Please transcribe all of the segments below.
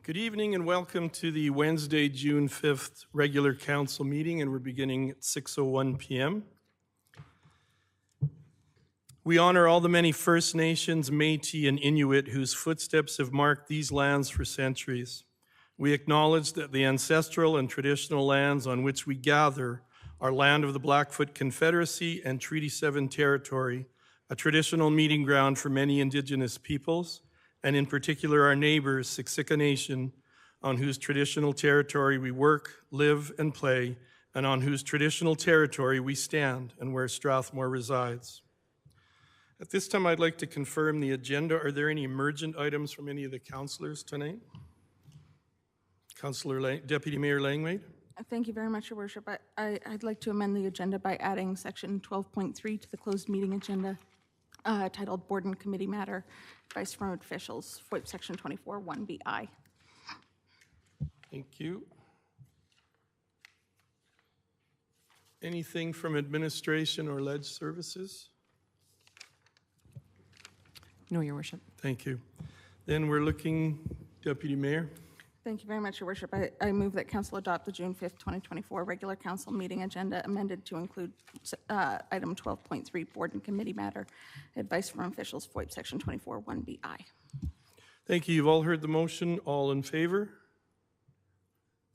Good evening and welcome to the Wednesday, June 5th regular council meeting, and we're beginning at 6:01 p.m. We honor all the many First Nations, Métis, and Inuit whose footsteps have marked these lands for centuries. We acknowledge that the ancestral and traditional lands on which we gather are land of the Blackfoot Confederacy and Treaty 7 territory, a traditional meeting ground for many Indigenous peoples, and in particular our neighbors, Siksika Nation, on whose traditional territory we work, live, and play, and on whose traditional territory we stand and where Strathmore resides. At this time, I'd like to confirm the agenda. Are there any emergent items from any of the councillors tonight? Deputy Mayor Langmaid? Thank you very much, Your Worship. I'd like to amend the agenda by adding section 12.3 to the closed meeting agenda titled Board and Committee Matter, Advice from Officials, FOIP section 24, 1BI. Thank you. Anything from administration or ledge services? No, Your Worship. Thank you. Then we're looking, Deputy Mayor. Thank you very much, Your Worship. I move that Council adopt the June 5th, 2024 regular Council meeting agenda amended to include item 12.3, Board and Committee Matter, Advice from Officials, FOIP section 24, 1BI. Thank you. You've all heard the motion. All in favor?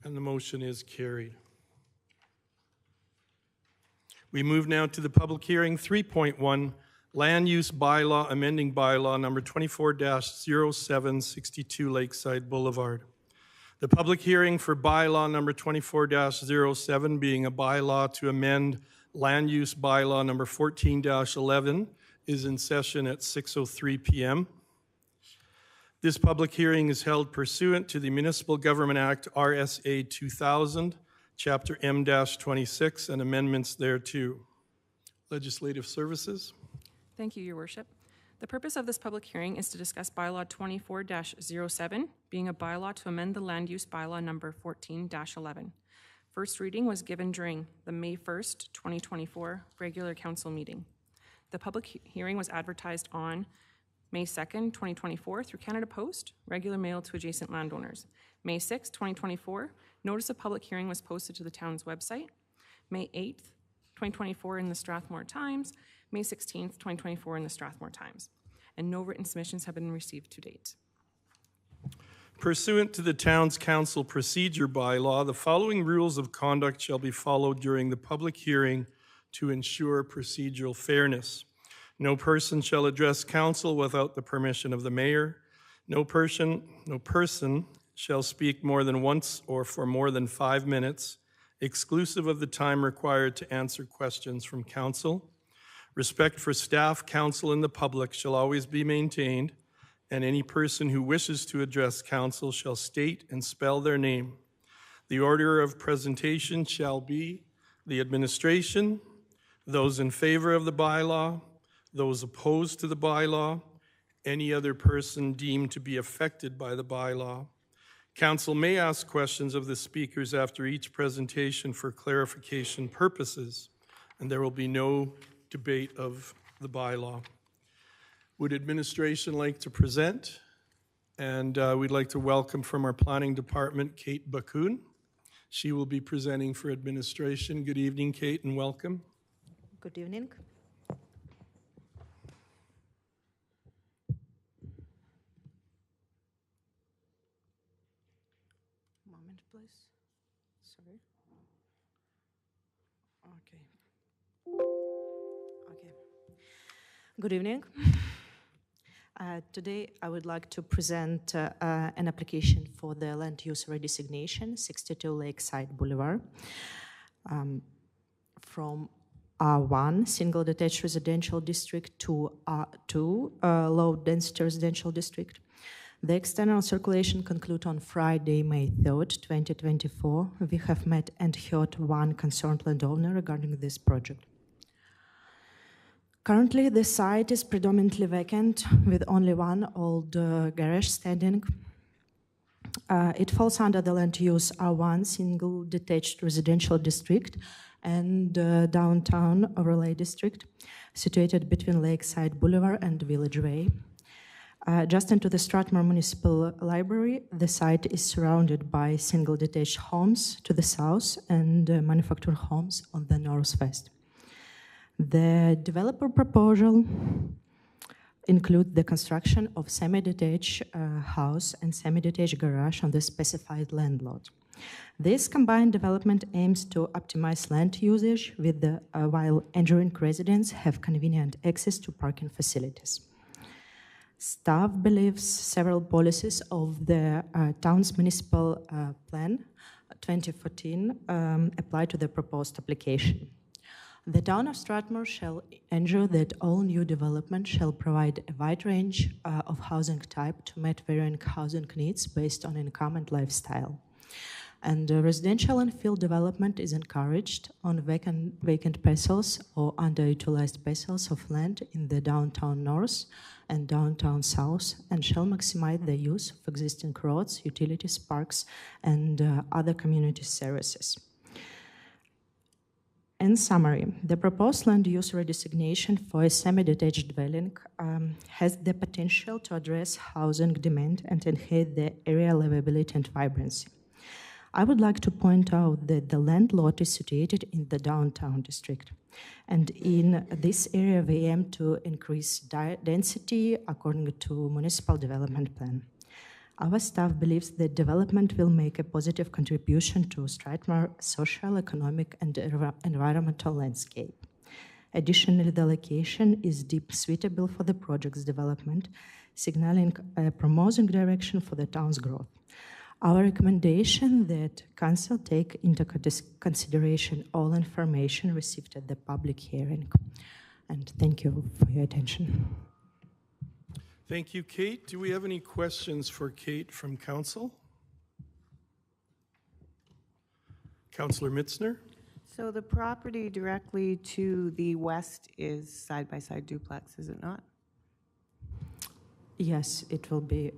And the motion is carried. We move now to the public hearing 3.1, Land Use Bylaw, amending Bylaw number 24-0762 Lakeside Boulevard. The public hearing for Bylaw number 24-07 being a bylaw to amend Land Use Bylaw number 14-11 is in session at 6:03 p.m. This public hearing is held pursuant to the Municipal Government Act RSA 2000, Chapter M-26, and amendments thereto. Legislative Services. Thank you, Your Worship. The purpose of this public hearing is to discuss Bylaw 24-07, being a bylaw to amend the Land Use Bylaw number 14-11. First reading was given during the May 1st, 2024 regular council meeting. The public hearing was advertised on May 2nd, 2024 through Canada Post, regular mail to adjacent landowners. May 6th, 2024, notice of public hearing was posted to the town's website. May 8th, 2024 in the Strathmore Times, May 16th, 2024 in the Strathmore Times, and no written submissions have been received to date. Pursuant to the Town's Council Procedure Bylaw, the following rules of conduct shall be followed during the public hearing to ensure procedural fairness. No person shall address council without the permission of the mayor. No person shall speak more than once or for more than 5 minutes, exclusive of the time required to answer questions from council. Respect for staff, council, and the public shall always be maintained, and any person who wishes to address council shall state and spell their name. The order of presentation shall be the administration, those in favor of the bylaw, those opposed to the bylaw, any other person deemed to be affected by the bylaw. Council may ask questions of the speakers after each presentation for clarification purposes, and there will be no debate of the bylaw. Would administration like to present? And we'd like to welcome from our planning department, Kate Bakun. She will be presenting for administration. Good evening, Kate, and welcome. Good evening. Moment, please. Sorry. Okay. Good evening. Today I would like to present an application for the land use redesignation, 62 Lakeside Boulevard, from R1, single detached residential district, to R2, low density residential district. The external circulation concluded on Friday, May 3rd, 2024. We have met and heard one concerned landowner regarding this project. Currently, the site is predominantly vacant with only one old garage standing. It falls under the land use R1 single detached residential district and downtown overlay district, situated between Lakeside Boulevard and Village Way. Adjacent to the Strathmore Municipal Library, the site is surrounded by single detached homes to the south and manufactured homes on the northwest. The developer proposal includes the construction of semi-detached house and semi-detached garage on the specified land lot. This combined development aims to optimize land usage while ensuring residents have convenient access to parking facilities. Staff believes several policies of the town's municipal plan 2014 apply to the proposed application. The town of Strathmore shall ensure that all new development shall provide a wide range of housing type to meet varying housing needs based on income and lifestyle. And residential and field development is encouraged on vacant parcels or underutilized parcels of land in the downtown north and downtown south, and shall maximize the use of existing roads, utilities, parks, and other community services. In summary, the proposed land use redesignation for a semi-detached dwelling has the potential to address housing demand and enhance the area livability and vibrancy. I would like to point out that the land lot is situated in the downtown district. And in this area, we aim to increase density according to municipal development plan. Our staff believes that development will make a positive contribution to Strathmore social, economic, and environmental landscape. Additionally, the location is deemed suitable for the project's development, signaling a promising direction for the town's growth. Our recommendation that Council take into consideration all information received at the public hearing. And thank you for your attention. Thank you, Kate. Do we have any questions for Kate from Council? Councillor Mitzner? So the property directly to the west is side-by-side duplex, is it not? Yes, it will be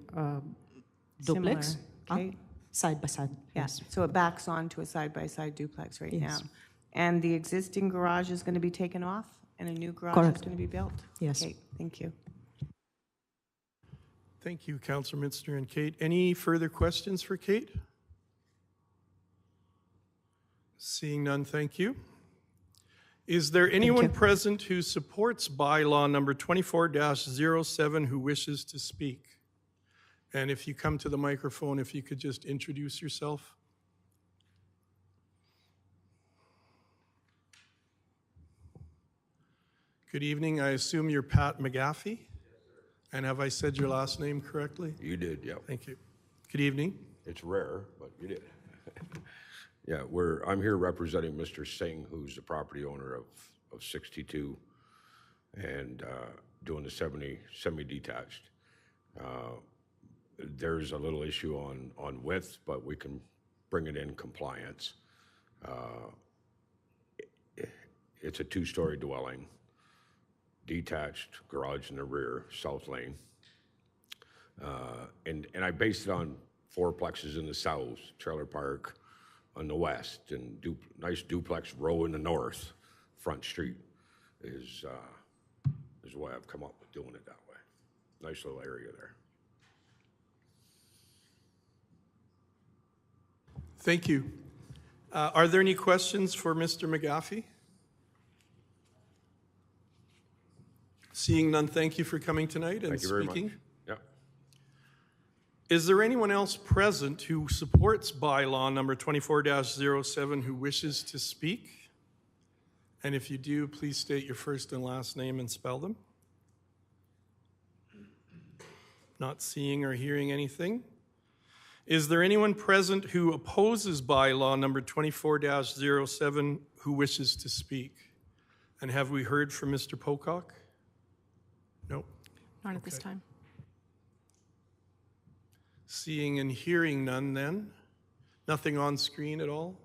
duplex. Similar, okay. Side by side, yes. So it backs onto a side-by-side duplex right Yes. now. And the existing garage is going to be taken off and a new garage Correct. is going to be built? Yes. Okay, thank you. Thank you, Councillor Mitzner and Kate. Any further questions for Kate? Seeing none, thank you. Is there anyone present who supports bylaw number 24-07 who wishes to speak? And if you come to the microphone, if you could just introduce yourself. Good evening. I assume you're Pat McGaffey? And have I said your last name correctly? You did, yeah. Thank you. Good evening. It's rare, but you did. Yeah, I'm here representing Mr. Singh, who's the property owner of 62 and doing the semi-detached. There's a little issue on width, but we can bring it in compliance. It's a two-story dwelling, detached garage in the rear, south lane. And I based it on fourplexes in the south, trailer park on the west, and nice duplex row in the north. Front street is the way I've come up with doing it that way. Nice little area there. Thank you. Are there any questions for Mr. McGaffey? Seeing none, thank you for coming tonight and Thank you very speaking. much. Yeah. Is there anyone else present who supports bylaw number 24-07 who wishes to speak? And if you do, please state your first and last name and spell them. Not seeing or hearing anything. Is there anyone present who opposes bylaw number 24-07 who wishes to speak? And have we heard from Mr. Pocock? No. Not at this time. Seeing and hearing none then? Nothing on screen at all?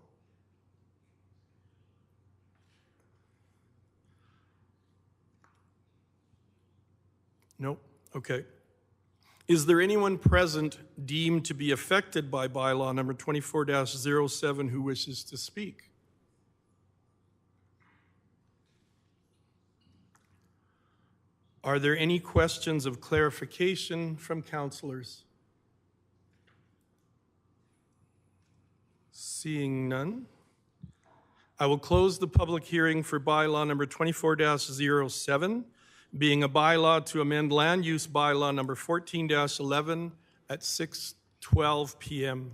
Nope. Okay. Is there anyone present deemed to be affected by bylaw number 24-07 who wishes to speak? Are there any questions of clarification from councillors? Seeing none, I will close the public hearing for bylaw number 24-07, being a bylaw to amend land use bylaw number 14-11 at 6:12 p.m.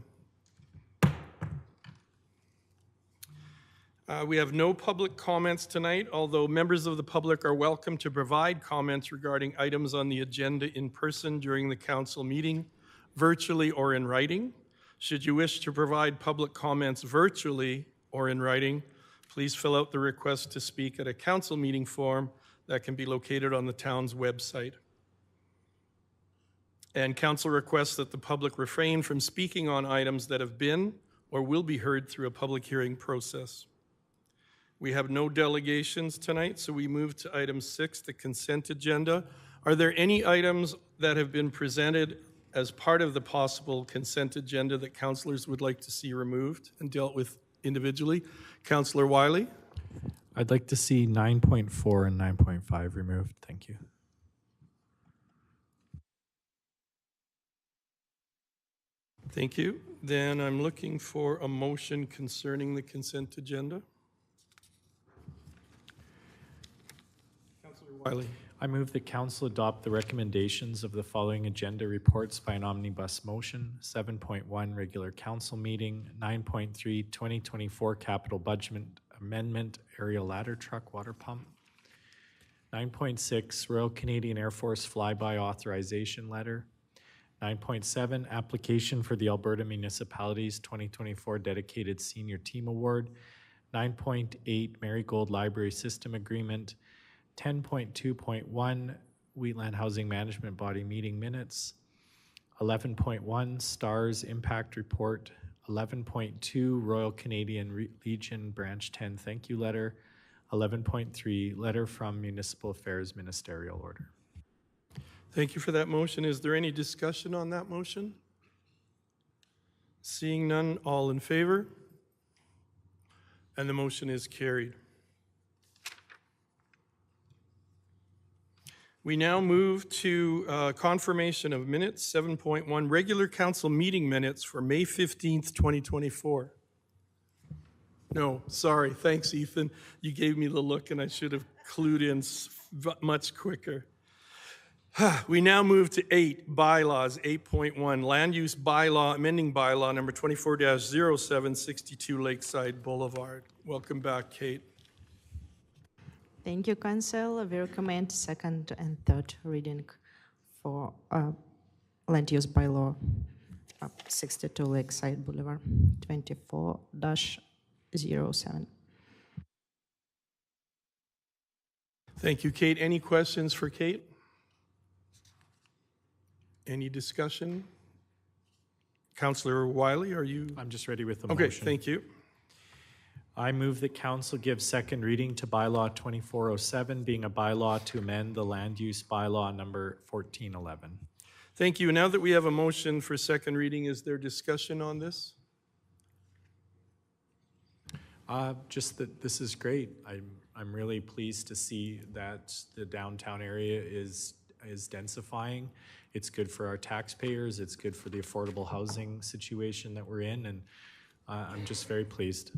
We have no public comments tonight, although members of the public are welcome to provide comments regarding items on the agenda in person during the council meeting, virtually or in writing. Should you wish to provide public comments virtually or in writing, please fill out the request to speak at a council meeting form that can be located on the town's website. And council requests that the public refrain from speaking on items that have been or will be heard through a public hearing process. We have no delegations tonight, so we move to item 6, the consent agenda. Are there any items that have been presented as part of the possible consent agenda that councillors would like to see removed and dealt with individually? Councillor Wiley? I'd like to see 9.4 and 9.5 removed. Thank you. Thank you. Then I'm looking for a motion concerning the consent agenda. Councillor Wiley. I move that council adopt the recommendations of the following agenda reports by an omnibus motion. 7.1 regular council meeting, 9.3 2024 capital budget amendment aerial ladder truck water pump, 9.6 Royal Canadian Air Force flyby authorization letter, 9.7 application for the Alberta Municipalities 2024 dedicated senior team award, 9.8 Marigold Library System agreement, 10.2.1 Wheatland Housing Management Body meeting minutes, 11.1 STARS impact report, 11.2 Royal Canadian Legion Branch 10 thank you letter, 11.3 letter from Municipal Affairs Ministerial Order. Thank you for that motion. Is there any discussion on that motion? Seeing none, all in favor? And the motion is carried. We now move to confirmation of minutes, 7.1, regular council meeting minutes for May 15th, 2024. No, sorry. Thanks, Ethan. You gave me the look and I should have clued in much quicker. We now move to 8, bylaws, 8.1, land use bylaw, amending bylaw number 24-0762 Lakeside Boulevard. Welcome back, Kate. Thank you, Council. We recommend second and third reading for land use bylaw 62 Lakeside Boulevard, 24-07. Thank you, Kate. Any questions for Kate? Any discussion? Councillor Wiley, are you? I'm just ready with the Okay, motion. thank you. I move that council give second reading to bylaw 2407, being a bylaw to amend the land use bylaw number 1411. Thank you. Now that we have a motion for second reading, is there discussion on this? Just that this is great. I'm really pleased to see that the downtown area is densifying. It's good for our taxpayers. It's good for the affordable housing situation that we're in, and I'm just very pleased.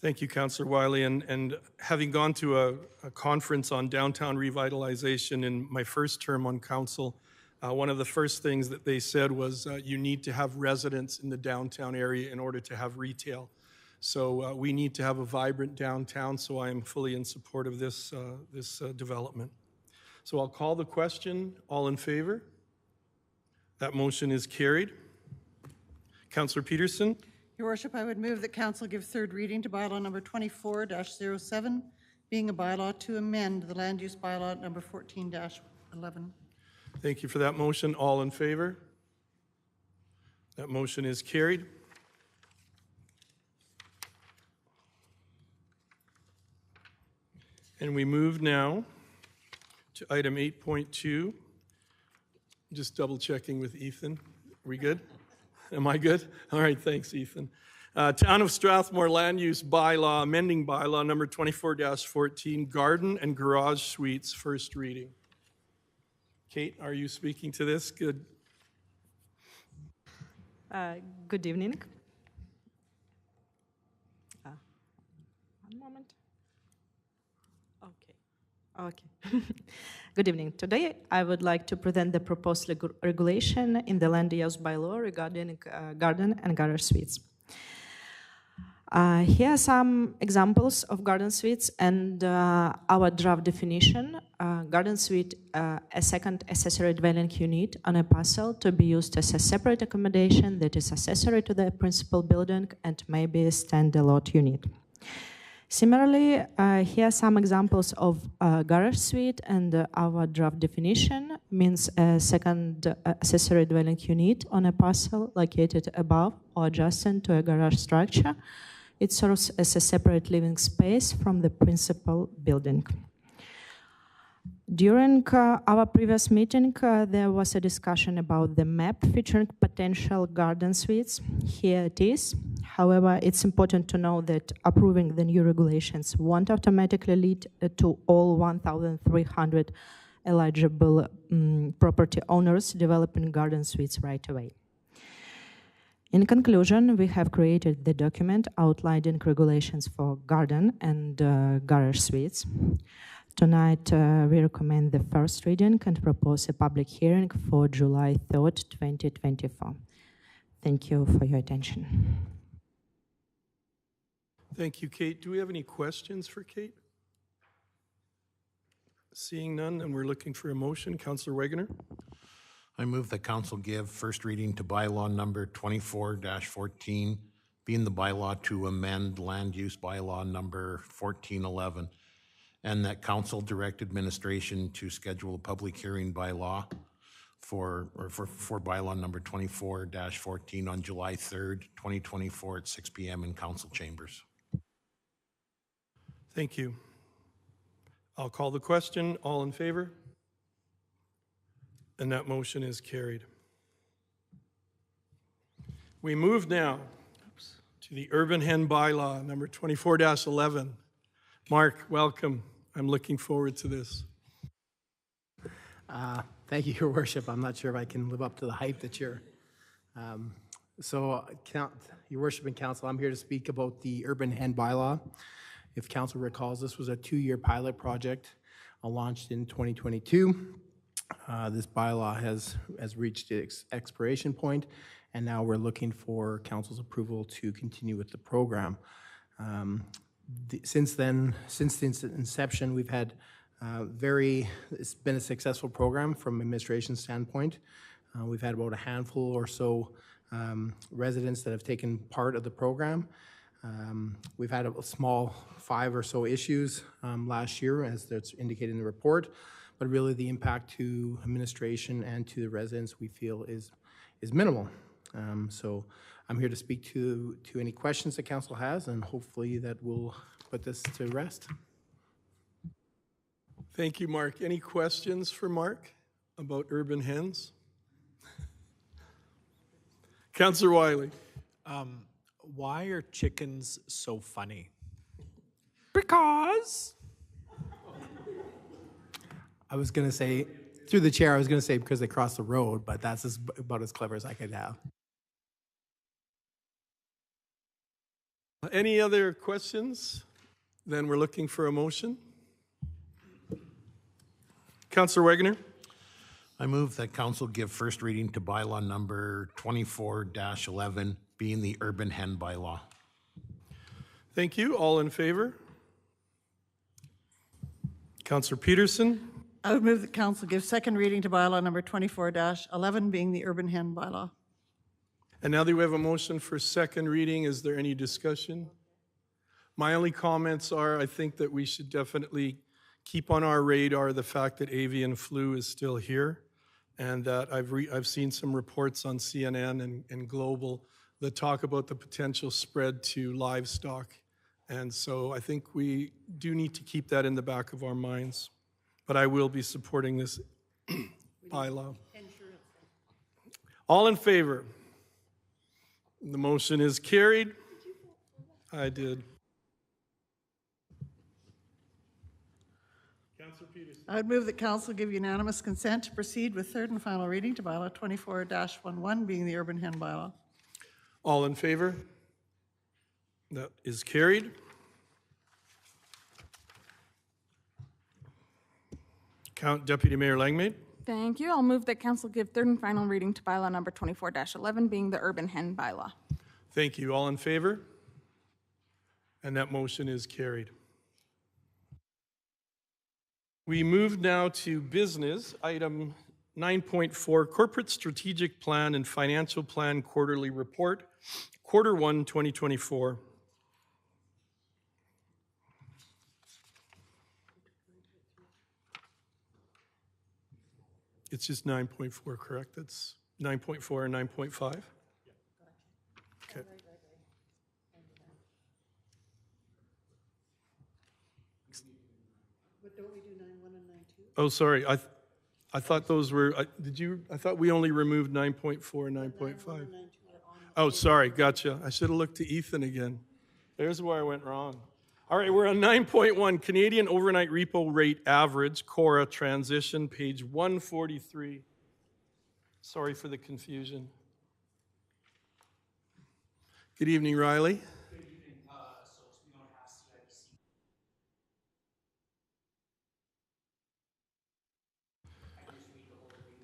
Thank you, Councillor Wiley. And having gone to a conference on downtown revitalization in my first term on council, one of the first things that they said was you need to have residents in the downtown area in order to have retail. So we need to have a vibrant downtown, so I am fully in support of this development. So I'll call the question. All in favor? That motion is carried. Councillor Peterson? Your Worship, I would move that council give third reading to bylaw number 24-07, being a bylaw to amend the land use bylaw number 14-11. Thank you for that motion. All in favor? That motion is carried. And we move now to item 8.2. Just double checking with Ethan. Are we good? Am I good? All right, thanks, Ethan. Town of Strathmore Land Use Bylaw, amending bylaw number 24-14, garden and garage suites, first reading. Kate, are you speaking to this? Good. Good evening. One moment. Okay. Good evening. Today, I would like to present the proposed regulation in the land use bylaw regarding garden and garden suites. Here are some examples of garden suites and our draft definition. Garden suite, a second accessory dwelling unit on a parcel to be used as a separate accommodation that is accessory to the principal building and may be a standalone unit. Similarly, here are some examples of garage suite, and our draft definition means a second accessory dwelling unit on a parcel located above or adjacent to a garage structure. It serves as a separate living space from the principal building. During our previous meeting, there was a discussion about the map featuring potential garden suites. Here it is. However, it's important to know that approving the new regulations won't automatically lead to all 1,300 eligible property owners developing garden suites right away. In conclusion, we have created the document outlining regulations for garden and garage suites. Tonight, we recommend the first reading and propose a public hearing for July 3rd, 2024. Thank you for your attention. Thank you, Kate. Do we have any questions for Kate? Seeing none, and we're looking for a motion. Councillor Wegener. I move that council give first reading to bylaw number 24-14, being the bylaw to amend land use bylaw number 1411, and that council direct administration to schedule a public hearing bylaw for bylaw number 24-14 on July 3rd, 2024 at 6 p.m. in council chambers. Thank you. I'll call the question. All in favor? And that motion is carried. We move now to the Urban Hen Bylaw, number 24-11. Mark, welcome. I'm looking forward to this. Thank you, Your Worship. I'm not sure if I can live up to the hype that you're... Your Worship and Council, I'm here to speak about the Urban Hen Bylaw. If Council recalls, this was a 2-year pilot project launched in 2022. This bylaw has reached its expiration point, and now we're looking for Council's approval to continue with the program. Since the inception, we've had it's been a successful program from administration standpoint. We've had about a handful or so residents that have taken part of the program. We've had a small 5 or so issues last year, as that's indicated in the report, but really the impact to administration and to the residents we feel is minimal. So I'm here to speak to any questions that council has, and hopefully that will put this to rest. Thank you, Mark. Any questions for Mark about urban hens? Councillor Wiley. Why are chickens so funny? Because... I was going to say, through the chair, I was going to say because they cross the road, but that's about as clever as I could have. Any other questions? Then we're looking for a motion. Councillor Wegener. I move that council give first reading to bylaw number 24-11, being the Urban Hen Bylaw. Thank you. All in favor? Councillor Peterson. I would move that council give second reading to bylaw number 24-11, being the Urban Hen Bylaw. And now that we have a motion for second reading, is there any discussion? My only comments are, I think that we should definitely keep on our radar the fact that avian flu is still here, and that I've seen some reports on CNN and Global that talk about the potential spread to livestock. And so I think we do need to keep that in the back of our minds. But I will be supporting this bylaw. All in favor? The motion is carried. I did. Councillor I would move that council give unanimous consent to proceed with third and final reading to bylaw 24-11, being the urban hen bylaw. All in favor? That is carried. Deputy Mayor Langmaid. Thank you. I'll move that council give third and final reading to bylaw number 24-11, being the urban hen bylaw. Thank you. All in favor? And that motion is carried. We move now to business, item 9.4, Corporate Strategic Plan and Financial Plan Quarterly Report, Quarter 1, 2024. It's just 9.4, correct? That's 9.4 and 9.5? Okay. But don't we do 9.1 and 9.2? Oh, sorry. I thought those were, I thought we only removed 9.4 and 9.5. Oh, sorry. Gotcha. I should have looked to Ethan again. There's where I went wrong. All right, we're on 9.1, Canadian Overnight Repo Rate Average, CORA Transition, page 143. Sorry for the confusion. Good evening, Riley. Good evening. So we don't have CIBC. I just read the whole agreement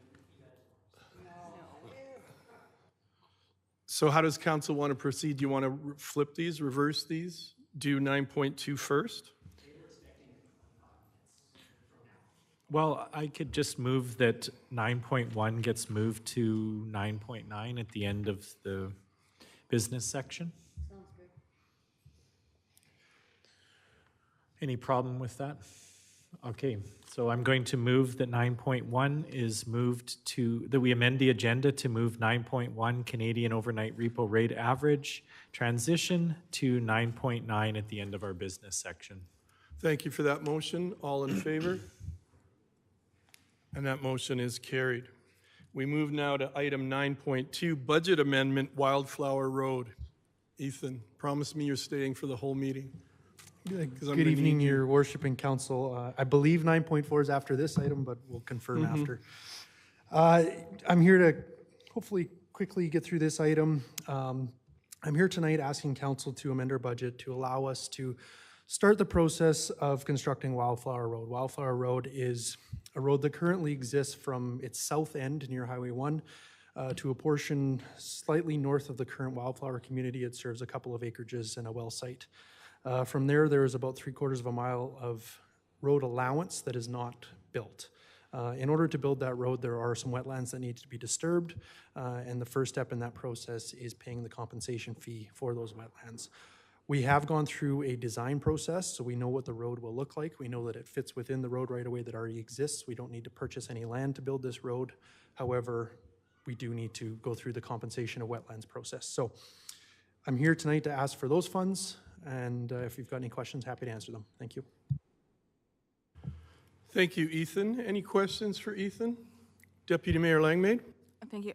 with you guys. So how does council want to proceed? Do you want to flip these, reverse these? Do 9.2 first? Well, I could just move that 9.1 gets moved to 9.9 at the end of the business section. Sounds good. Any problem with that? Okay, so I'm going to move that 9.1 is moved to, that we amend the agenda to move 9.1 Canadian Overnight Repo Rate Average transition to 9.9 at the end of our business section. Thank you for that motion. All in favor? And that motion is carried. We move now to item 9.2, Budget Amendment, Wildflower Road. Ethan, promise me you're staying for the whole meeting. Good evening, Your Worship and Council. I believe 9.4 is after this item, but we'll confirm after. I'm here to hopefully quickly get through this item. I'm here tonight asking Council to amend our budget to allow us to start the process of constructing Wildflower Road. Wildflower Road is a road that currently exists from its south end near Highway 1 to a portion slightly north of the current Wildflower community. It serves a couple of acreages and a well site. From there is about 3/4 of a mile of road allowance that is not built. In order to build that road, there are some wetlands that need to be disturbed, and the first step in that process is paying the compensation fee for those wetlands. We have gone through a design process, so we know what the road will look like. We know that it fits within the road right-of-way that already exists. We don't need to purchase any land to build this road. However, we do need to go through the compensation of wetlands process. So I'm here tonight to ask for those funds. And if you've got any questions, happy to answer them. Thank you. Thank you, Ethan. Any questions for Ethan? Deputy Mayor Langmaid? Thank you.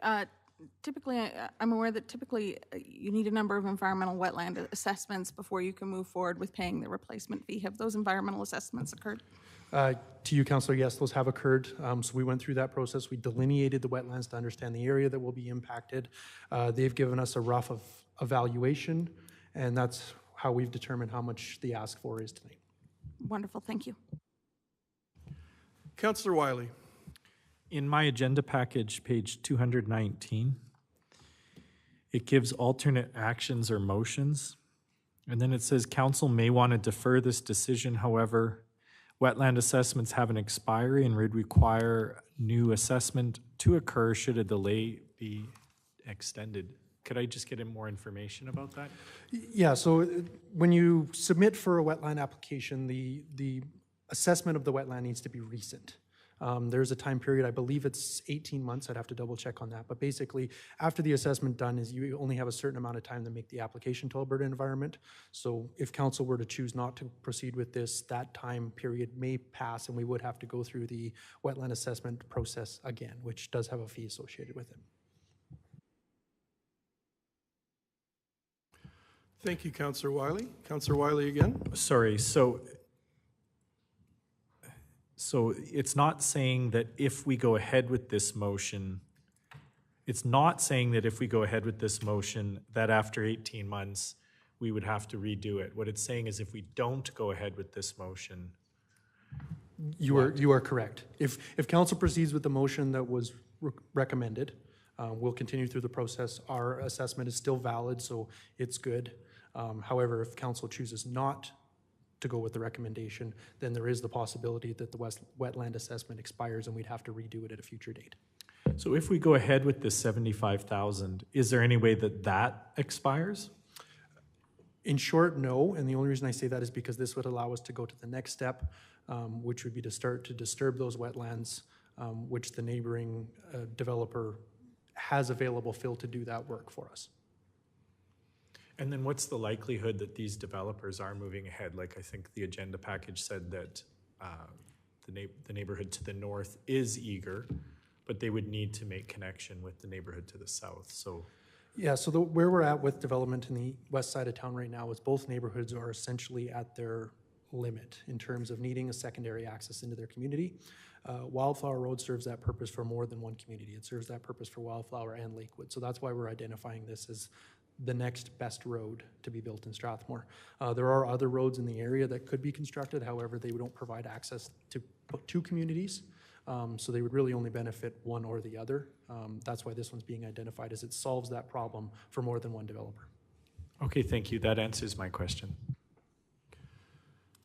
Typically, I'm aware that typically you need a number of environmental wetland assessments before you can move forward with paying the replacement fee. Have those environmental assessments occurred? To you, Councillor, yes, those have occurred. So we went through that process. We delineated the wetlands to understand the area that will be impacted. They've given us a rough evaluation, and that's how we've determined how much the ask for is tonight. Wonderful, thank you. Councillor Wiley. In my agenda package, page 219, it gives alternate actions or motions. And then it says council may want to defer this decision. However, wetland assessments have an expiry and would require new assessment to occur should a delay be extended. Could I just get more information about that? Yeah, so when you submit for a wetland application, the assessment of the wetland needs to be recent. There's a time period, I believe it's 18 months, I'd have to double check on that. But basically, after the assessment done is you only have a certain amount of time to make the application to Alberta Environment. So if council were to choose not to proceed with this, that time period may pass and we would have to go through the wetland assessment process again, which does have a fee associated with it. Thank you, Councillor Wiley. Councillor Wiley again. Sorry, so So it's not saying that if we go ahead with this motion, that after 18 months, we would have to redo it. What it's saying is if we don't go ahead with this motion, You are correct. If council proceeds with the motion that was recommended, we'll continue through the process. Our assessment is still valid, so it's good. However, if council chooses not to go with the recommendation, then there is the possibility that the wetland assessment expires and we'd have to redo it at a future date. so if we go ahead with this 75,000, is there any way that that expires? In short, no, and the only reason I say that is because this would allow us to go to the next step, which would be to start to disturb those wetlands, which the neighboring developer has available fill to do that work for us. And then what's the likelihood that these developers are moving ahead? Like I think the agenda package said that the neighborhood to the north is eager, but they would need to make connection with the neighborhood to the south, so. Yeah, so where we're at with development in the west side of town right now is both neighborhoods are essentially at their limit in terms of needing a secondary access into their community. Wildflower Road serves that purpose for more than one community. It serves that purpose for Wildflower and Lakewood. So that's why we're identifying this as the next best road to be built in Strathmore. There are other roads in the area that could be constructed. However, they don't provide access to two communities. So they would really only benefit one or the other. That's why this one's being identified, as it solves that problem for more than one developer. Okay, thank you. That answers my question.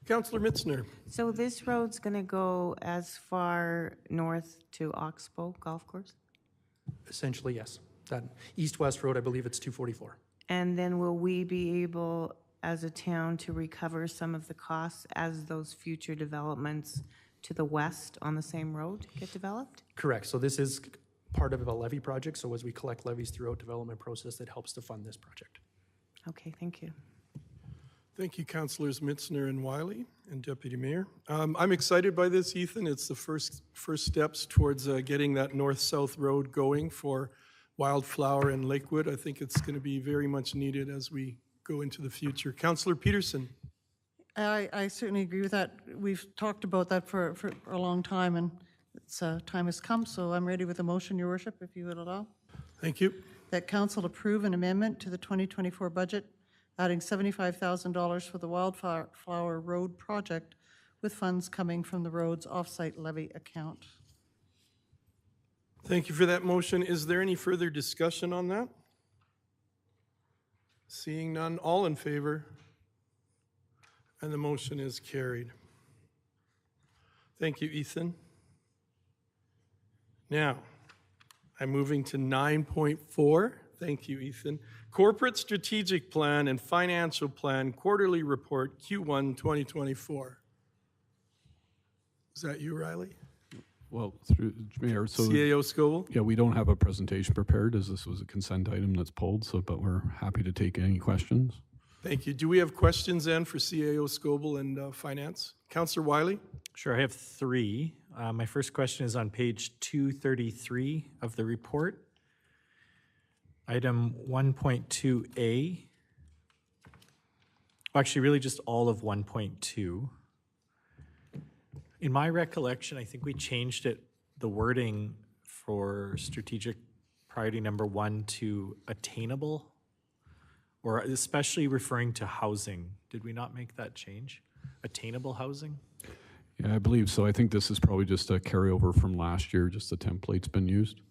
Councillor Mitzner. So this road's going to go as far north to Oxbow Golf Course? Essentially, yes. That east-west road, I believe it's 244. And then will we be able, as a town, to recover some of the costs as those future developments to the west on the same road get developed? Correct. So this is part of a levy project. So as we collect levies throughout development process, that helps to fund this project. Okay, thank you. Thank you, Councillors Mitzner and Wiley, and Deputy Mayor. I'm excited by this, Ethan. It's the first steps towards getting that north-south road going for Wildflower and Lakewood. I think it's going to be very much needed as we go into the future. Councillor Peterson. I certainly agree with that. We've talked about that for a long time, and it's, time has come, so I'm ready with a motion, Your Worship, if you would allow. Thank you. That council approve an amendment to the 2024 budget, adding $75,000 for the Wildflower Road project, with funds coming from the road's off-site levy account. Thank you for that motion. Is there any further discussion on that? Seeing none, all in favor? And the motion is carried. Thank you, Ethan. Now, I'm moving to 9.4. Thank you, Ethan. Corporate Strategic Plan and Financial Plan Quarterly Report Q1 2024. Is that you, Riley? Well, through Mayor, so CAO Scobel? yeah, we don't have a presentation prepared as this was a consent item that's pulled, so but we're happy to take any questions. Thank you. Do we have questions then for CAO Scobel and Finance? Councillor Wiley? Sure, I have three. My first question is on page 233 of the report. Item 1.2A. Actually, really just all of 1.2. In my recollection, I think we changed it, the wording for strategic priority number 1 to attainable, or especially referring to housing. Did we not make that change? Attainable housing? Yeah, I believe so. I think this is probably just a carryover from last year, just the template's been used.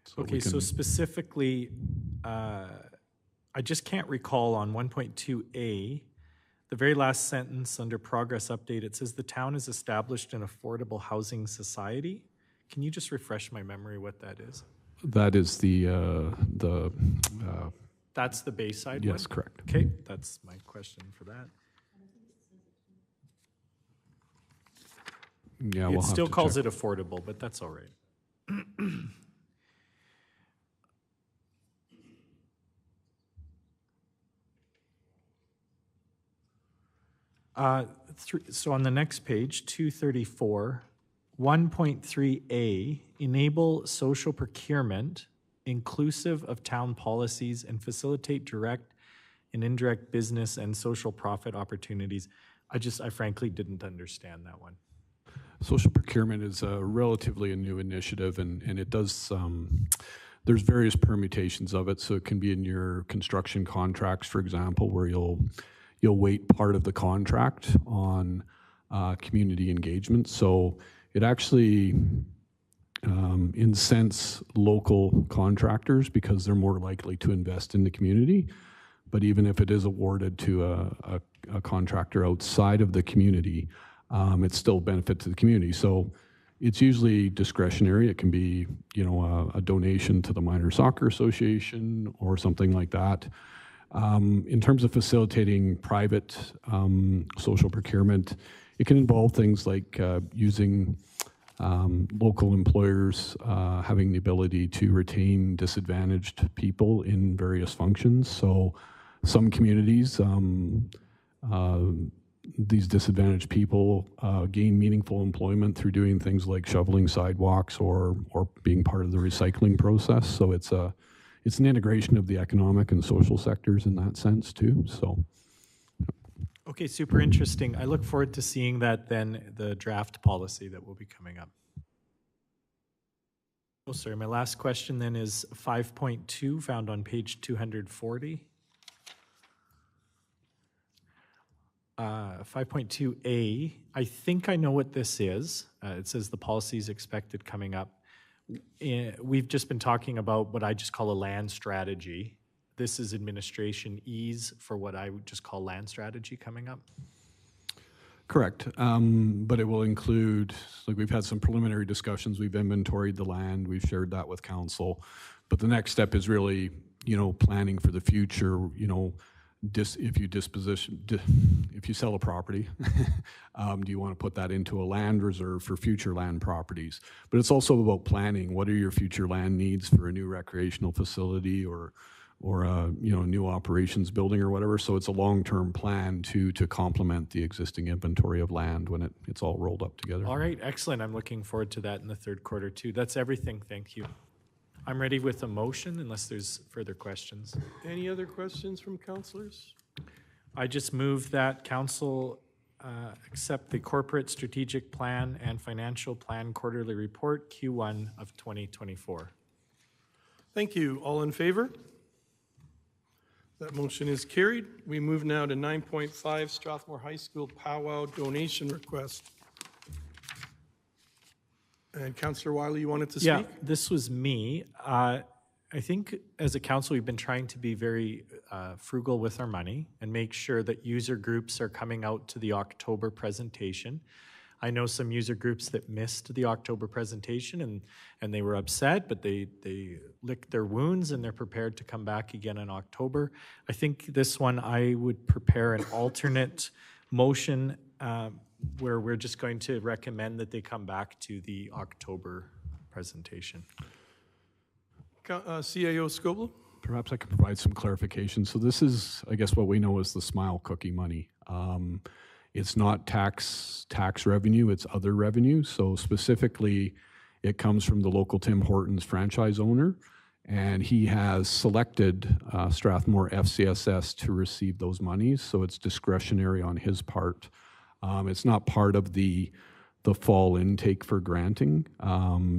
So okay, so specifically, I just can't recall on 1.2A, the very last sentence under progress update, it says the town has established an affordable housing society. Can you just refresh my memory what that is? That is the That's the Bayside yes, one? correct. Okay, that's my question for that. Yeah, we'll It have still to calls check. it affordable, but that's all right. So on the next page, 234, 1.3A, enable social procurement inclusive of town policies and facilitate direct and indirect business and social profit opportunities. I frankly didn't understand that one. Social procurement is relatively a new initiative, and it does, there's various permutations of it. So it can be in your construction contracts, for example, where you'll weight part of the contract on community engagement. So it actually incents local contractors because they're more likely to invest in the community. But even if it is awarded to a contractor outside of the community, it's still a benefit to the community. So it's usually discretionary. It can be, a donation to the Minor Soccer Association or something like that. In terms of facilitating private social procurement, it can involve things like using local employers having the ability to retain disadvantaged people in various functions. So some communities, these disadvantaged people gain meaningful employment through doing things like shoveling sidewalks or being part of the recycling process. So it's an integration of the economic and social sectors in that sense too. So. Okay, super interesting. I look forward to seeing that then, the draft policy that will be coming up. Oh, sorry, my last question then is 5.2, found on page 240. 5.2A, I think I know what this is. It says the policy is expected coming up. We've just been talking about what I just call a land strategy. This is administration ease for what I would just call land strategy coming up. Correct, but it will include, like we've had some preliminary discussions, we've inventoried the land, we've shared that with council, but the next step is really, planning for the future, if you sell a property, do you want to put that into a land reserve for future land properties? But it's also about planning. What are your future land needs for a new recreational facility or a new operations building or whatever? So it's a long-term plan to complement the existing inventory of land when it's all rolled up together. All right, excellent. I'm looking forward to that in the third quarter too. That's everything. Thank you. I'm ready with a motion unless there's further questions. Any other questions from councillors? I just move that council accept the corporate strategic plan and financial plan quarterly report Q1 of 2024. Thank you. All in favor? That motion is carried. We move now to 9.5, Strathmore High School powwow donation request. And Councillor Wiley, you wanted to speak? Yeah, this was me. I think as a council, we've been trying to be very frugal with our money and make sure that user groups are coming out to the October presentation. I know some user groups that missed the October presentation and they were upset, but they licked their wounds and they're prepared to come back again in October. I think this one I would prepare an alternate motion where we're just going to recommend that they come back to the October presentation. CAO Scoble? Perhaps I can provide some clarification. So this is, I guess, what we know as the Smile Cookie money. It's not tax revenue, it's other revenue. So specifically, it comes from the local Tim Hortons franchise owner, and he has selected Strathmore FCSS to receive those monies. So it's discretionary on his part. It's not part of the fall intake for granting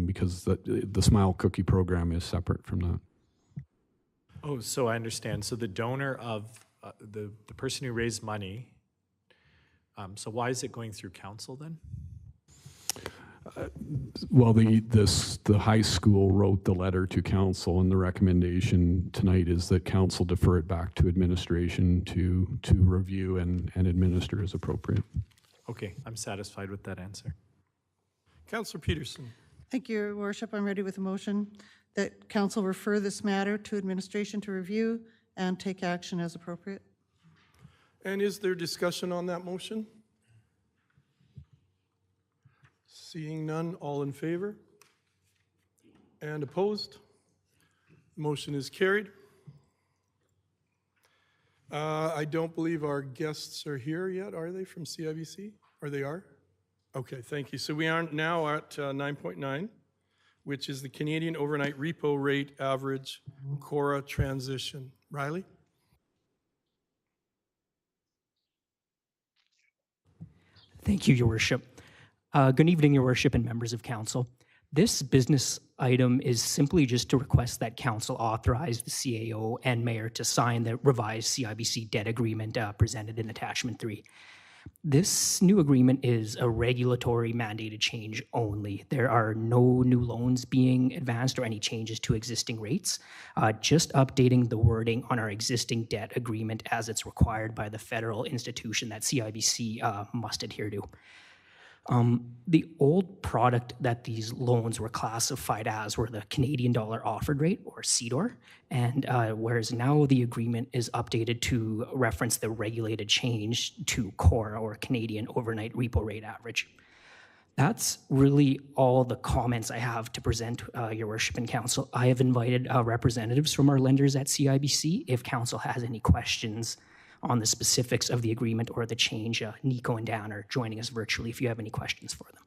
because the Smile Cookie program is separate from that. Oh, so I understand. So the donor of the person who raised money, so why is it going through council then? Well, the high school wrote the letter to council, and the recommendation tonight is that council defer it back to administration to review and administer as appropriate. Okay, I'm satisfied with that answer. Councillor Peterson. Thank you, Your Worship. I'm ready with a motion that council refer this matter to administration to review and take action as appropriate. And is there discussion on that motion? Seeing none, all in favor? And opposed? Motion is carried. I don't believe our guests are here yet, are they, from CIBC? Or they are? Okay, thank you. So we are now at 9.9, which is the Canadian Overnight Repo Rate Average CORA transition. Riley? Thank you, Your Worship. Good evening, Your Worship and members of council. This business item is simply just to request that council authorize the CAO and mayor to sign the revised CIBC debt agreement presented in attachment 3. This new agreement is a regulatory mandated change only. There are no new loans being advanced or any changes to existing rates, just updating the wording on our existing debt agreement as it's required by the federal institution that CIBC must adhere to. The old product that these loans were classified as were the Canadian dollar offered rate, or CDOR, and whereas now the agreement is updated to reference the regulated change to CORA, or Canadian overnight repo rate average. That's really all the comments I have to present, Your Worship and Council. I have invited representatives from our lenders at CIBC. If Council has any questions on the specifics of the agreement or the change, Nico and Dan are joining us virtually if you have any questions for them.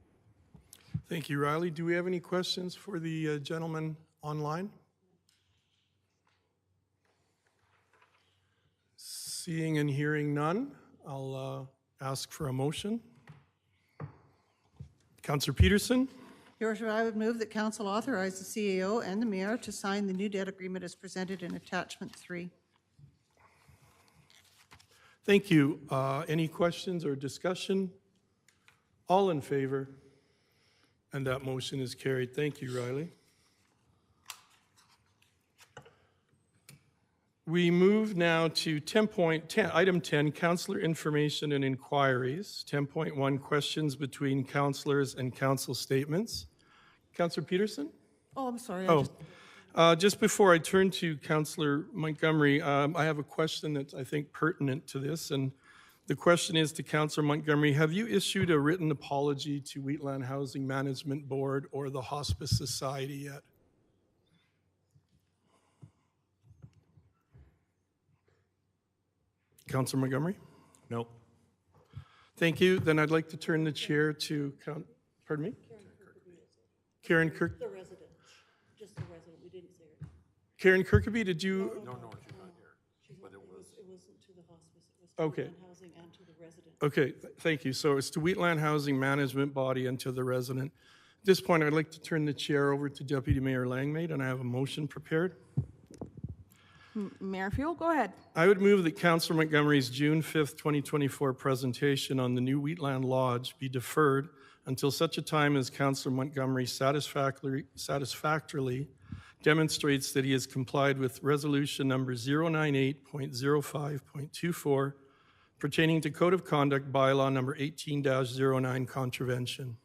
Thank you, Riley. Do we have any questions for the gentleman online? Seeing and hearing none, I'll ask for a motion. Councillor Peterson? Your Worship, I would move that council authorize the CAO and the mayor to sign the new debt agreement as presented in attachment 3. Thank you. Any questions or discussion? All in favor? And that motion is carried. Thank you, Riley. We move now to item 10, councillor information and inquiries. 10.1, questions between councillors and council statements. Councillor Peterson? Oh, I'm sorry. Just before I turn to Councillor Montgomery, I have a question that's, I think, pertinent to this. And the question is to Councillor Montgomery, have you issued a written apology to Wheatland Housing Management Board or the Hospice Society yet? Councillor Montgomery? No. Thank you. Then I'd like to turn the chair to, pardon me? Karen Kirk. The resident, just the resident, we didn't say her. Karen Kirkaby, did you? No, she's not here, but it was. It wasn't to the hospice, it was to Okay. Wheatland Housing and to the resident. Okay, thank you. So it's to Wheatland Housing Management Body and to the resident. At this point, I'd like to turn the chair over to Deputy Mayor Langmaid, and I have a motion prepared. Mayor Fuel, go ahead. I would move that Councillor Montgomery's June 5th, 2024 presentation on the new Wheatland Lodge be deferred until such a time as Councillor Montgomery satisfactorily demonstrates that he has complied with resolution number 098.05.24 pertaining to Code of Conduct Bylaw number 18-09 contravention.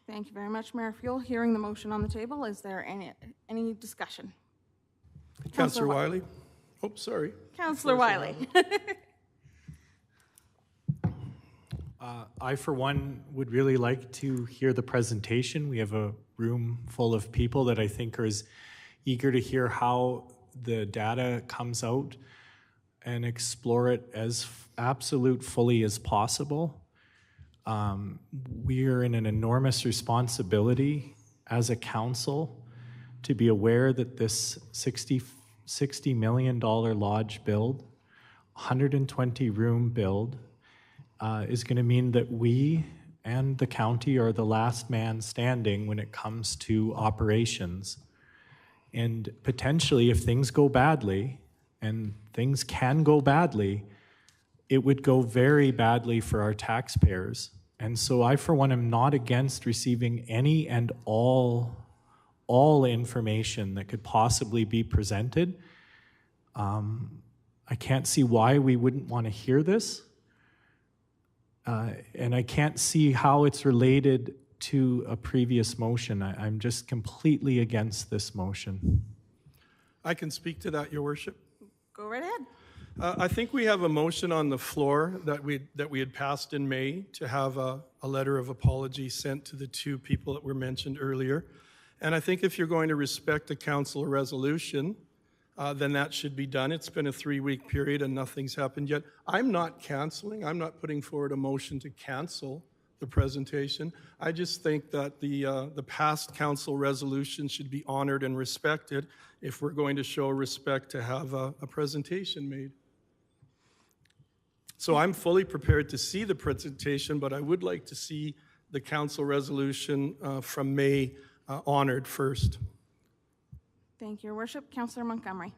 Thank you very much, Mayor Fuel. Hearing the motion on the table, is there any discussion? Councillor Wiley. Oh, sorry. Councillor Wiley. I, for one, would really like to hear the presentation. We have a room full of people that I think are as eager to hear how the data comes out and explore it as fully as possible. We are in an enormous responsibility as a council to be aware that this $60 million lodge build, 120 room build, is going to mean that we and the county are the last man standing when it comes to operations. And potentially, if things go badly, and things can go badly, it would go very badly for our taxpayers. And so I, for one, am not against receiving any and all information that could possibly be presented. I can't see why we wouldn't want to hear this. And I can't see how it's related to a previous motion. I'm just completely against this motion. I can speak to that, Your Worship. Go right ahead. I think we have a motion on the floor that we had passed in May to have a letter of apology sent to the two people that were mentioned earlier. And I think if you're going to respect the council resolution, then that should be done. It's been a 3-week period and nothing's happened yet. I'm not canceling. I'm not putting forward a motion to cancel the presentation. I just think that the past council resolution should be honored and respected if we're going to show respect to have a presentation made. So I'm fully prepared to see the presentation, but I would like to see the council resolution from May honored first. Thank you, Your Worship. Councillor Montgomery.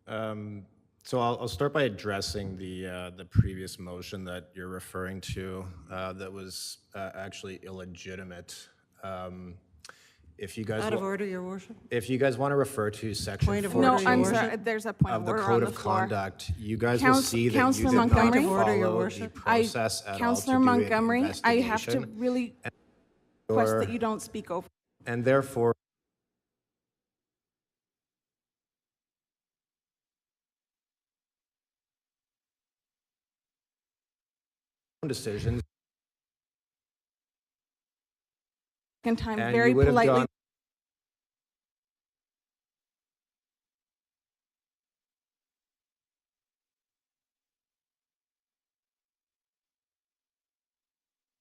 So I'll start by addressing the previous motion that you're referring to that was actually illegitimate. If you guys Out of order, Your Worship. if you guys want to refer to section Point of 14 order, No, I'm Your sorry, Worship. there's a point of of the order code on the of floor. conduct, you guys will see that you Councillor did not Montgomery? Point of order, Your follow the worship. process at all to Councillor do an Montgomery, I have to investigation, really request or- that you don't speak over. and therefore decisions. Second time, And very you would have politely. gone-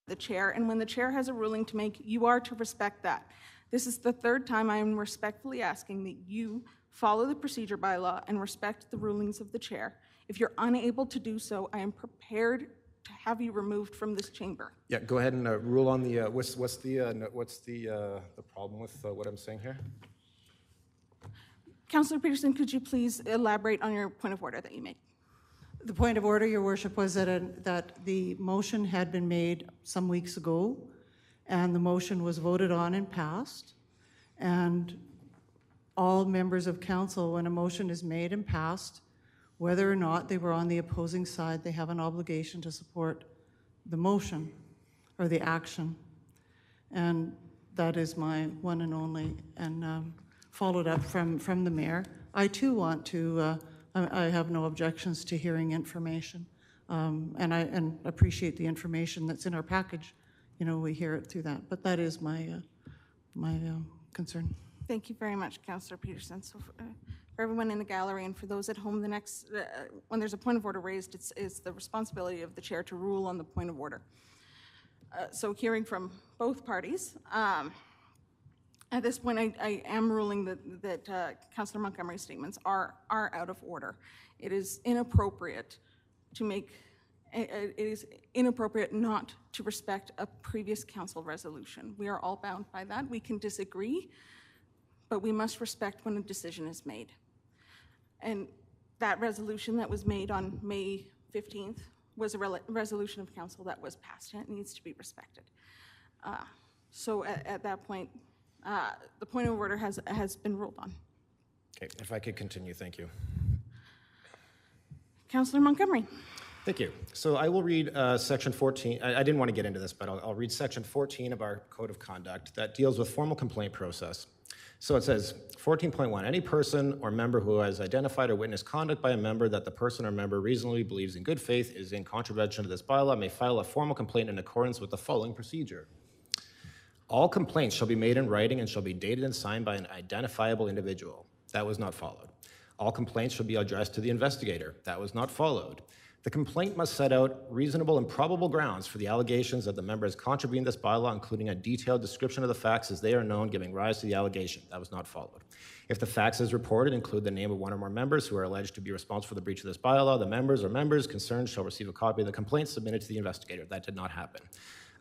The chair, and when the chair has a ruling to make, you are to respect that. This is the third time I am respectfully asking that you follow the procedure bylaw and respect the rulings of the chair. If you're unable to do so, I am prepared to have you removed from this chamber. Yeah, go ahead and rule on the, what's the problem with what I'm saying here? Councillor Peterson, could you please elaborate on your point of order that you made? The point of order, Your Worship, was that the motion had been made some weeks ago, and the motion was voted on and passed. And all members of council, when a motion is made and passed, whether or not they were on the opposing side, they have an obligation to support the motion or the action. And that is my one and only, and followed up from the mayor. I too want to, I have no objections to hearing information. And appreciate the information that's in our package. You know, we hear it through that. But that is my, my concern. Thank you very much, Councillor Peterson. So for everyone in the gallery and for those at home, the next, when there's a point of order raised, it's the responsibility of the chair to rule on the point of order. So hearing from both parties, at this point, I am ruling that Councillor Montgomery's statements are out of order. It is inappropriate to make, it is inappropriate not to respect a previous council resolution. We are all bound by that. We can disagree, but we must respect when a decision is made. And that resolution that was made on May 15th was a resolution of council that was passed, and it needs to be respected. So at that point, the point of order has been ruled on. Okay, if I could continue, thank you. Councillor Montgomery. Thank you. So I will read section 14. I didn't want to get into this, but I'll read section 14 of our code of conduct that deals with formal complaint process. So it says, 14.1, any person or member who has identified or witnessed conduct by a member that the person or member reasonably believes in good faith is in contravention to this bylaw may file a formal complaint in accordance with the following procedure. All complaints shall be made in writing and shall be dated and signed by an identifiable individual. That was not followed. All complaints shall be addressed to the investigator. That was not followed. The complaint must set out reasonable and probable grounds for the allegations that the member has contravened this bylaw, including a detailed description of the facts as they are known, giving rise to the allegation. That was not followed. If the facts as reported include the name of one or more members who are alleged to be responsible for the breach of this bylaw, the members or members concerned shall receive a copy of the complaint submitted to the investigator. That did not happen.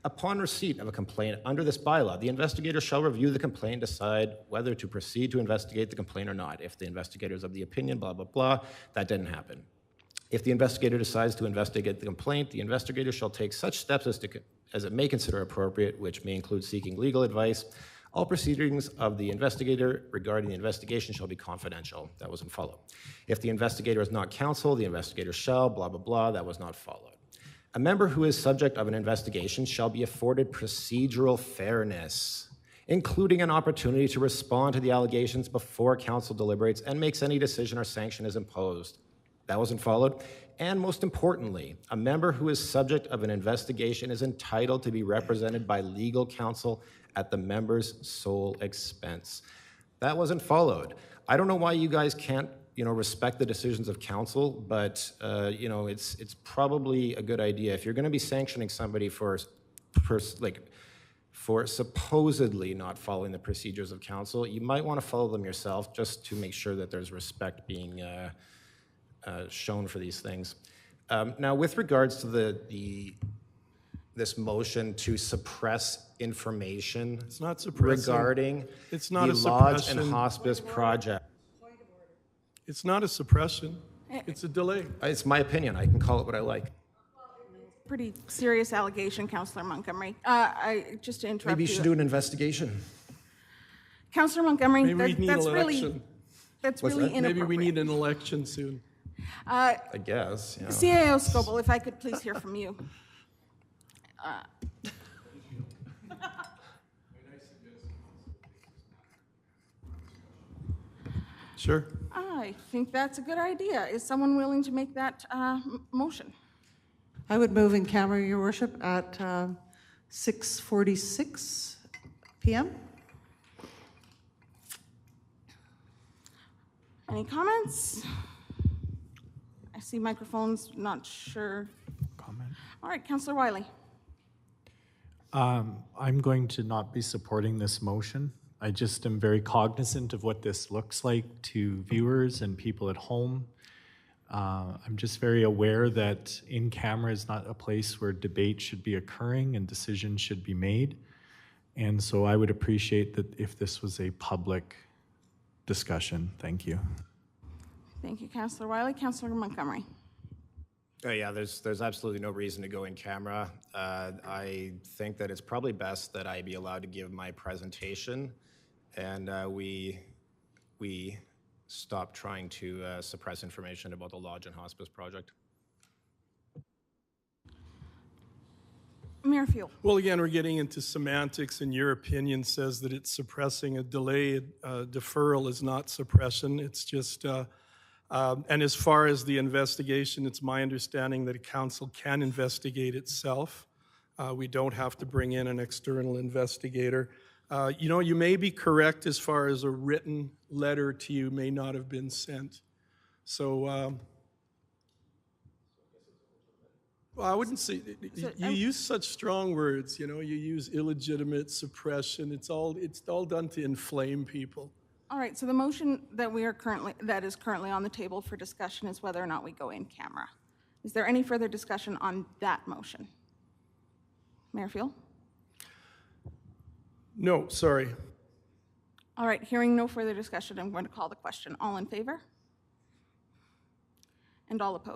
Upon receipt of a complaint under this bylaw, the investigator shall review the complaint and decide whether to proceed to investigate the complaint or not. If the investigator is of the opinion, blah, blah, blah, that didn't happen. If the investigator decides to investigate the complaint, the investigator shall take such steps as it may consider appropriate, which may include seeking legal advice. All proceedings of the investigator regarding the investigation shall be confidential. That wasn't followed. If the investigator is not counsel, the investigator shall, blah, blah, blah, that was not followed. A member who is subject of an investigation shall be afforded procedural fairness, including an opportunity to respond to the allegations before council deliberates and makes any decision or sanction is imposed. That wasn't followed. And most importantly, a member who is subject of an investigation is entitled to be represented by legal counsel at the member's sole expense. That wasn't followed. I don't know why you guys can't, respect the decisions of council, but, it's probably a good idea. If you're going to be sanctioning somebody for supposedly not following the procedures of council, you might want to follow them yourself just to make sure that there's respect being shown for these things. Now, with regards to the this motion to suppress information It's not suppressing. regarding It's not the a lodge and suppression. hospice project. It's not a suppression. It's a delay. It's my opinion. I can call it what I like. Pretty serious allegation, Councillor Montgomery. Just to interrupt Maybe you should do an investigation. Councillor Montgomery, Maybe we need an that's really, election. that's What's really that? inappropriate. Maybe we need an election soon. I guess. Yeah. CAO Scoble, if I could please hear from you. Sure. I think that's a good idea. Is someone willing to make that motion? I would move in camera, Your Worship, at 6:46 PM. Any comments? I see microphones, not sure. Comment. All right, Councillor Wiley. I'm going to not be supporting this motion. I just am very cognizant of what this looks like to viewers and people at home. I'm just very aware that in camera is not a place where debate should be occurring and decisions should be made. And so I would appreciate that if this was a public discussion. Thank you. Thank you, Councillor Wiley. Councillor Montgomery. Oh, yeah, there's absolutely no reason to go in camera. I think that it's probably best that I be allowed to give my presentation, and we stop trying to suppress information about the Lodge and Hospice project. Mayor Fuel. Well, again, we're getting into semantics, and your opinion says that it's suppressing a delay. Deferral is not suppression. It's just, and as far as the investigation, it's my understanding that a council can investigate itself. We don't have to bring in an external investigator. You know, you may be correct as far as a written letter to you may not have been sent. So, well, I wouldn't say, you use such strong words, you know, you use illegitimate, suppression, it's all done to inflame people. All right, so the motion that is currently on the table for discussion is whether or not we go in camera. Is there any further discussion on that motion? Mayor Fuel? No, sorry. All right, hearing no further discussion, I'm going to call the question. All in favor? And all opposed?